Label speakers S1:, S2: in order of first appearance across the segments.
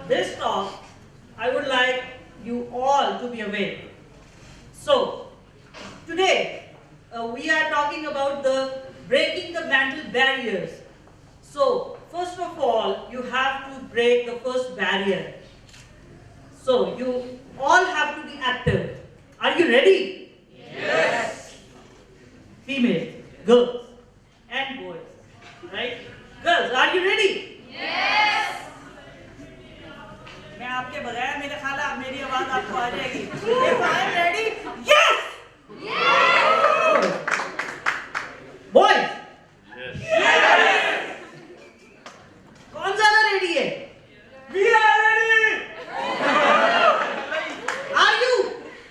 S1: this talk, I would like you all to be awake. So, today we are talking about breaking the mental barriers. So, first of all, you have to break the first barrier. So, you all have to be active. Are you ready?
S2: Yes.
S1: Female, girls, and boys, right? Girls, are you ready?
S2: Yes.
S1: मैं आपके बगैर मेरे ख्याल है मेरी आवाज आपको आ जाएगी. If I am ready, yes.
S2: Yes.
S1: Boys,
S2: Yes.
S1: कौन ज्यादा रेडी है?
S2: We are ready.
S1: Are you?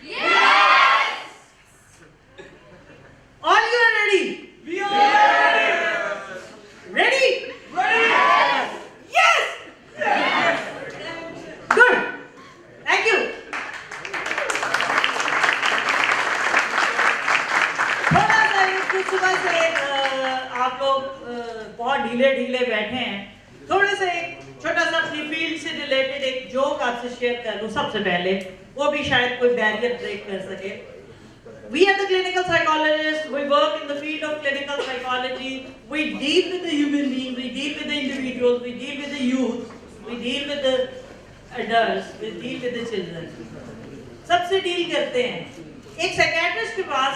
S2: Yes.
S1: All you are ready?
S2: We are ready.
S1: Ready?
S2: Ready.
S1: Yes. Good. Thank you. थोड़ा सा कुछ सुबह से आप लोग बहुत ढीले बैठे हैं. थोड़े से एक छोटा सा अपनी फील्ड से रिलेटेड एक जोक आपसे शेयर कर दूं सबसे पहले. वो भी शायद कोई बैरियर ब्रेक कर सके. We are the clinical psychologists. We work in the field of clinical psychology. We deal with the human beings. We deal with the individuals. We deal with the youth. We deal with the adults. We deal with the children. सबसे deal करते हैं. एक psychiatrist के पास,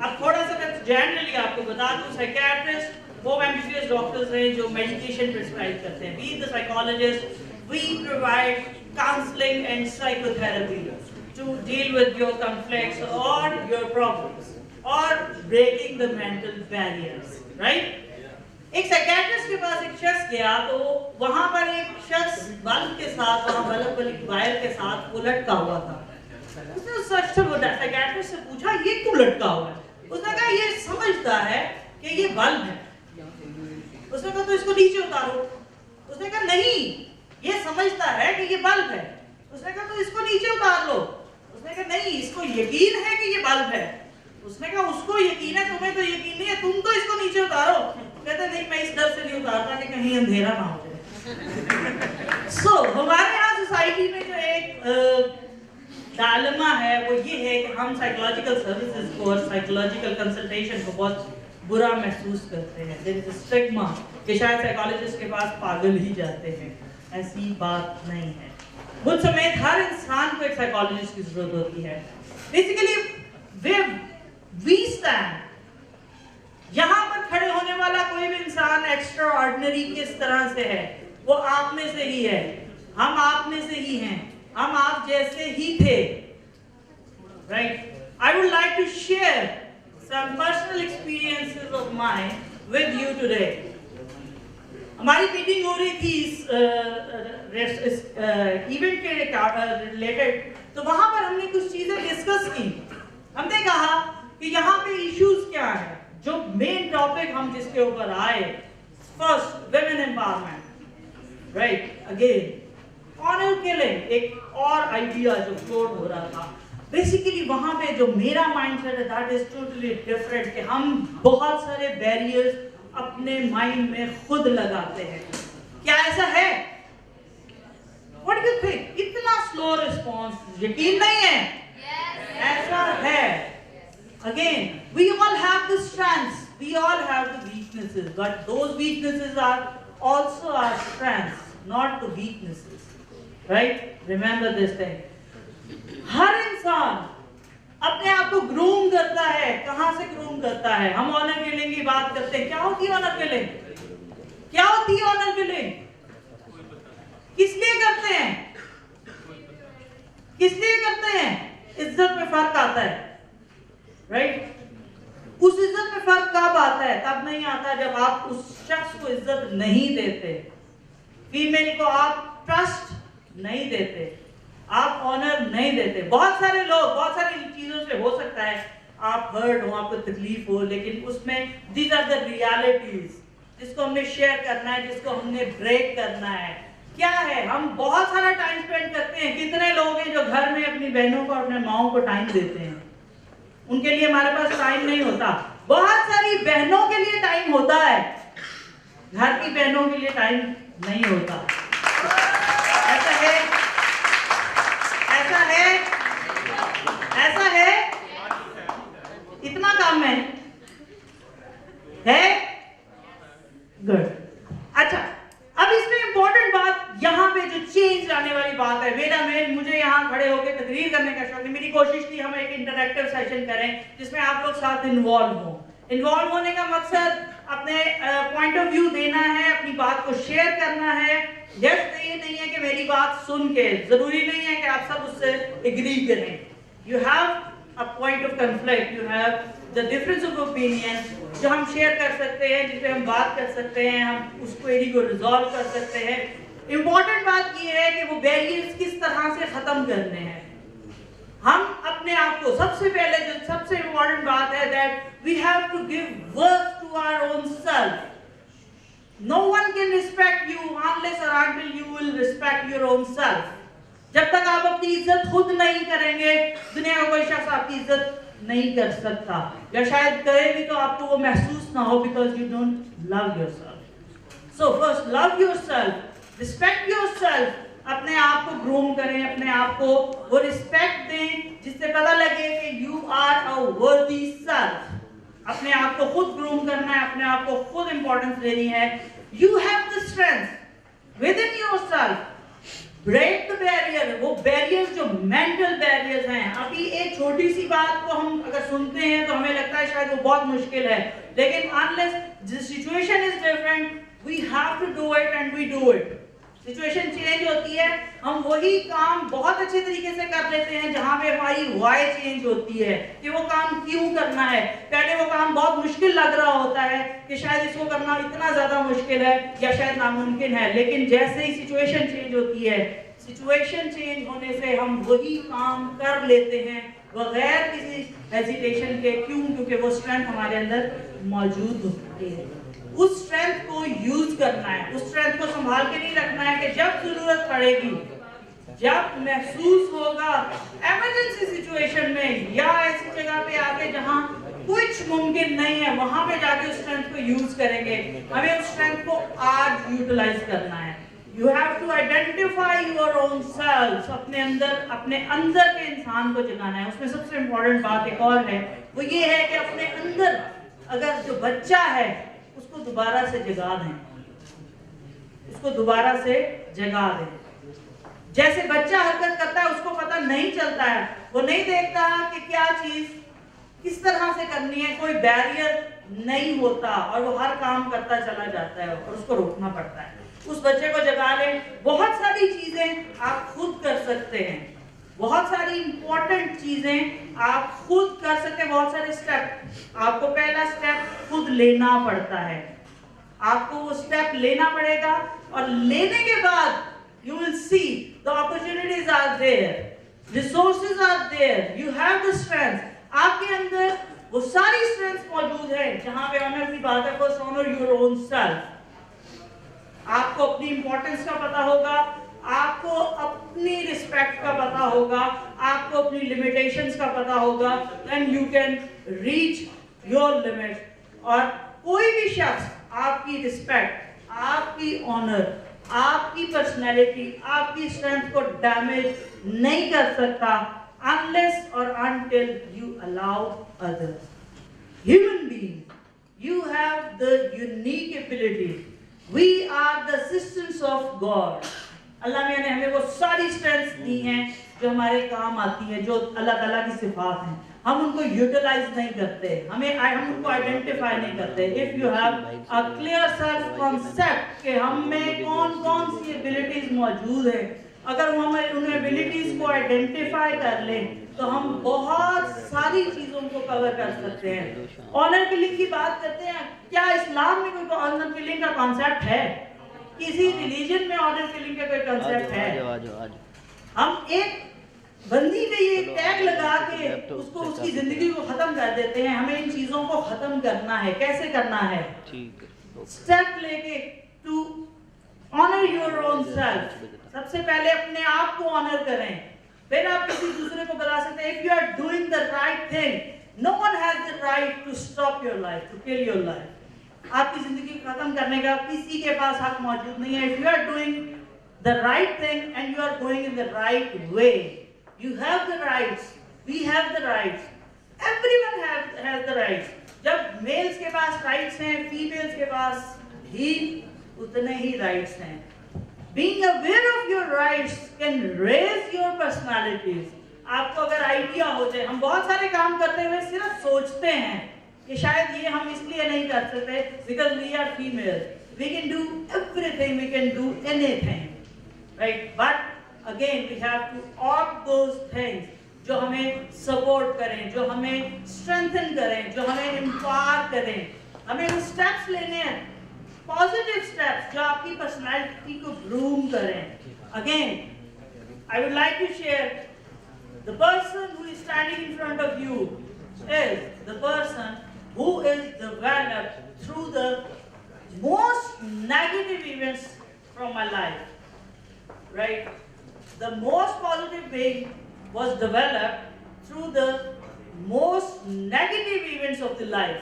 S1: अब थोड़ा सा मैं generally आपको बता दूं, साइकियाट्रिस्ट वो एमबीबीएस डॉक्टर्स हैं जो मेडिकेशन प्रिस्क्राइब करते हैं. We the psychologists, we provide counseling and psychotherapy to deal with your conflicts or your problems or breaking the mental barriers, right? एक साइकियाट्रिस्ट के पास एक शख्स गया तो वहां पर एक शख्स बल्ब के साथ, वहां बल्ब वाली वायर के साथ वो लटका हुआ था. उसने उस शख्स से साइकियाट्रिस्ट से पूछा ये क्यों लटका हुआ है? उसने कहा ये समझता है कि ये बल्ब है. उसने कहा तो इसको नीचे उतारो. उसने कहा नहीं, ये समझता है कि ये बल्ब है. उसने कहा तो इसको नीचे उतार लो. उसने कहा नहीं, इसको यकीन है कि ये बल्ब है. उसने कहा उसको यकीन है, तुम्हें तो यकीन नहीं है, तुम तो इसको नीचे उतारो. कहते नहीं, मैं इस डर से नहीं उतारता कि कहीं अंधेरा ना हो जाए. सो हमारे यहाँ सोसाइटी में जो एक डायलेमा है वो ये है कि हम साइकोलॉजिकल सर्विसेज को और साइकोलॉजिकल कंसल्टेशन को बहुत बुरा महसूस करते हैं. देयर इज अ स्टिग्मा कि शायद साइकोलॉजिस्ट के पास पागल ही जाते हैं. ऐसी बात नहीं है. मुझ समेत हर इंसान को एक साइकोलॉजिस्ट की जरूरत होती है. बेसिकली वी स्टैंड, यहाँ पर खड़े होने वाला कोई भी इंसान एक्स्ट्रा ऑर्डिनरी किस तरह से है, वो आप में से ही है. हम आप में से ही हैं. हम आप जैसे ही थे, right? I would like to share some personal experiences of mine with you today. हमारी मीटिंग हो रही थी इस इवेंट के रिलेटेड, तो वहां पर हमने कुछ चीजें डिस्कस की. हमने कहा कि यहाँ पे इश्यूज क्या है. जो मेन टॉपिक हम जिसके ऊपर आए, first women empowerment, right? Again honour killing, एक और आइडिया जो फ्लोट हो रहा था. बेसिकली वहां पे जो मेरा माइंडसेट है दैट इज टोटली डिफरेंट कि हम बहुत सारे बैरियर्स अपने माइंड में खुद लगाते हैं. क्या ऐसा है? What do you think? इतना स्लो रिस्पांस, यकीन नहीं है? ऐसा है. Again, we all have the strengths, we all have the weaknesses, but those weaknesses are also our strengths, not the weaknesses, right? Remember this thing. हर इंसान अपने आप को ग्रूम करता है. कहां से ग्रूम करता है? हम ऑनर किलिंग की बात करते हैं. क्या होती है ऑनर किलिंग? क्या होती है ऑनर किलिंग? किस लिए करते हैं? किस लिए करते हैं? इज्जत में फर्क आता है, राइट? उस इज्जत में फर्क कब आता है? तब नहीं आता जब आप उस शख्स को इज्जत नहीं देते. फीमेल को आप ट्रस्ट नहीं देते, आप ऑनर नहीं देते. बहुत सारे लोग, बहुत सारी चीजों से हो सकता है आप हर्ट हो, आपको तकलीफ हो, लेकिन उसमें दीज आर द रियलिटीज जिसको हमने शेयर करना है, जिसको हमने ब्रेक करना है. क्या है? हम बहुत सारा टाइम स्पेंड करते हैं. कितने लोग हैं जो घर में अपनी बहनों को, अपने माओ को टाइम देते हैं? उनके लिए हमारे पास टाइम नहीं होता. बहुत सारी बहनों के लिए टाइम होता है, घर की बहनों के लिए टाइम नहीं होता. ऐसा है है? ऐसा है? ऐसा है? इतना काम है? गुड। अच्छा, अब इसमें इंपॉर्टेंट बात यहाँ पे जो चेंज लाने वाली बात है, मुझे यहाँ खड़े होकर तकरीर करने का शौक है। मेरी कोशिश थी हम एक इंटरैक्टिव सेशन करें जिसमें आप लोग साथ इन्वॉल्व हो। इन्वॉल्व होने का मकसद अपने पॉइंट ऑफ व्यू देना है, अपनी बात को शेयर करना है। जस्ट ये नहीं है कि मेरी बात सुन के, जरूरी नहीं है कि आप सब उससे एग्री करें। You have a point of conflict, you have the difference of opinion जो हम शेयर कर सकते हैं, जिस पे हम बात कर सकते हैं, हम उस क्वेरी को रिजॉल्व कर सकते हैं। इंपॉर्टेंट बात ये है कि वो बैरियर्स किस तरह से खत्म करने हैं। हम अपने आप को सबसे पहले जो सबसे इंपॉर्टेंट बात है that we have to give worth to our own self. No one can respect you unless और until you will respect your own self. जब तक आप अपनी इज्जत खुद नहीं करेंगे, दुनिया का कोई शख्स आपकी इज्जत नहीं कर सकता, या शायद करे भी तो आपको वो महसूस ना हो, because you don't love yourself. So first love yourself, respect yourself. अपने आप को ग्रूम करें, अपने आप को वो रिस्पेक्ट दें जिससे पता लगे कि यू आर अ वर्दी सेल्फ। अपने आप को खुद ग्रूम करना है, अपने आप को खुद इंपॉर्टेंस देनी है। You have the strength within yourself, break the barrier. वो बैरियर्स जो मेंटल बैरियर्स हैं, अभी एक छोटी सी बात को हम अगर सुनते हैं तो हमें लगता है शायद वो बहुत मुश्किल है, लेकिन unless the situation is different we have to do it and we do it. Situation change होती है, हम वही काम बहुत अच्छे तरीके से कर लेते हैं जहां पे हमारी वाई चेंज होती है कि वो काम क्यों करना है। पहले वो काम बहुत मुश्किल लग रहा होता है कि शायद इसको करना इतना ज्यादा मुश्किल है या शायद नामुमकिन है, लेकिन जैसे ही सिचुएशन चेंज होती है, सिचुएशन चेंज होने से हम वही काम कर लेते हैं बगैर किसी हेजिटेशन के। क्यों? क्योंकि वो स्ट्रेंथ हमारे अंदर मौजूद होती है। उस स्ट्रेंथ को यूज करना है, उस स्ट्रेंथ को संभाल के नहीं रखना है कि जब जरूरत पड़ेगी, जब महसूस होगा इमरजेंसी सिचुएशन में या ऐसी जगह पे आके जहां कुछ मुमकिन नहीं है, वहां पे जाके उस स्ट्रेंथ को यूज करेंगे। हमें उस स्ट्रेंथ को आज यूटिलाइज करना है। You have to identify your own self. अपने अंदर के इंसान को जगाना है। उसमें सबसे इंपॉर्टेंट बात एक और है, वो ये है कि अपने अंदर अगर जो बच्चा है उसको दोबारा से जगा दें, उसको दोबारा से जगा दें। जैसे बच्चा हरकत करता है उसको पता नहीं चलता है, वो नहीं देखता कि क्या चीज किस तरह से करनी है, कोई बैरियर नहीं होता और वो हर काम करता चला जाता है और उसको रोकना पड़ता है। उस बच्चे को जगा लें। बहुत सारी चीजें आप खुद कर सकते हैं, बहुत सारी इंपॉर्टेंट चीजें आप खुद कर सकते हैं। बहुत सारे स्टेप, आपको पहला स्टेप खुद लेना पड़ता है। आपको वो स्टेप लेना पड़ेगा और लेने के बाद you will see the opportunities are there, resources are there, you have the strength. आपके अंदर वो सारी स्ट्रेंथ मौजूद है। जहां पे ऑनर की बात है, first owner your own self. आपको अपनी इंपॉर्टेंस का पता होगा, आपको अपनी रिस्पेक्ट का पता होगा, आपको अपनी लिमिटेशंस का पता होगा, then you can reach your limit. और कोई भी शख्स आपकी रिस्पेक्ट, आपकी ऑनर, आपकी पर्सनैलिटी, आपकी स्ट्रेंथ को डैमेज नहीं कर सकता अनलेस और until you allow others. Human being, you have the unique ability, we are the assistants of God। अल्लाह मियां ने हमें वो सारी स्ट्रेंथ्स दी हैं जो हमारे काम आती हैं, जो अल्लाह ताला की सिफात हैं। हम उनको यूटिलाइज नहीं करते, हम उनको आइडेंटिफाई नहीं करते। If you have a clear self concept कि हम में कौन कौन सी एबिलिटीज मौजूद है, अगर हम उन एबिलिटीज को आइडेंटिफाई कर लें तो हम बहुत सारी चीजों को कवर कर सकते हैं। ऑनर किलिंग की बात करते हैं, क्या इस्लाम में कोई ऑनर किलिंग का कॉन्सेप्ट है? किसी रिलीजन में ऑनर किलिंग का कोई कॉन्सेप्ट है? हम एक बंदी पे ये टैग लगा के उसको उसकी जिंदगी को खत्म कर देते हैं। हमें इन चीजों को खत्म करना है। कैसे करना है? स्टेप लेके to honour your own self. सबसे पहले अपने आप को ऑनर करें, फिर आप किसी दूसरे को बता सकते हैं। If you are doing the right thing, no one has the right to stop your life, to kill your life. आपकी जिंदगी खत्म करने का किसी के पास हक मौजूद नहीं है। If you are doing the right thing and you are going in the right way. You have the rights. We have the rights. Everyone has the rights. जब मेल्स के पास राइट्स हैं, फीमेल्स के पास भी उतने ही राइट्स हैं. Being aware of your rights can raise your personalities. आपको अगर idea हो जाए, हम बहुत सारे काम करते हुए सिर्फ सोचते हैं कि शायद ये हम इसलिए नहीं कर सकते because we are females. We can do everything, we can do anything, right? But again we have to opt those things जो हमें सपोर्ट करें, जो हमें स्ट्रेंथन करें, जो हमें एम्पावर करें. हमें वो स्टेप्स लेने हैं, पॉजिटिव स्टेप्स जो आपकी पर्सनालिटी को ग्रूम करें. Again I would like to share the person who is standing in front of you is the person who is developed through the most negative events from my life, right? The most positive being was developed through the most negative events of the life.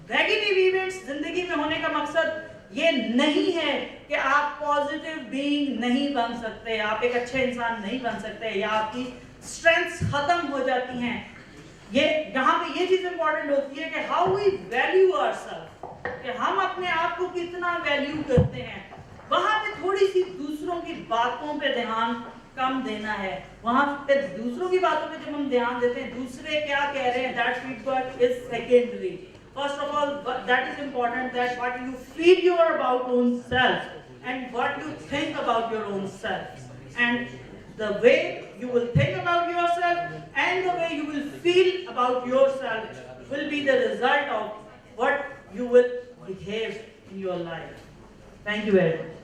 S1: Negative events जिंदगी में होने का मकसद ये नहीं है कि आप पॉजिटिव बीइंग नहीं बन सकते, आप एक अच्छे इंसान नहीं बन सकते, या आपकी स्ट्रेंथ्स खत्म हो जाती हैं. ये यहाँ पे ये चीज इंपॉर्टेंट होती है कि हाउ वी वैल्यू आवरसेल्फ, कि हम अपने आप को कितना वैल्यू करते हैं. वहां पे थोड़ी सी दूसरों की बातों पे ध्यान कम देना है. वहां पे दूसरों की बातों पे जब हम ध्यान देते हैं, दूसरे क्या कह रहे हैं, that feedback is secondary. First of all, that is important, that what you feel your about own self and what you think about your own self, and the way you will think about yourself and the way you will feel about yourself will be the result of what you will behave in your life. Thank you very much.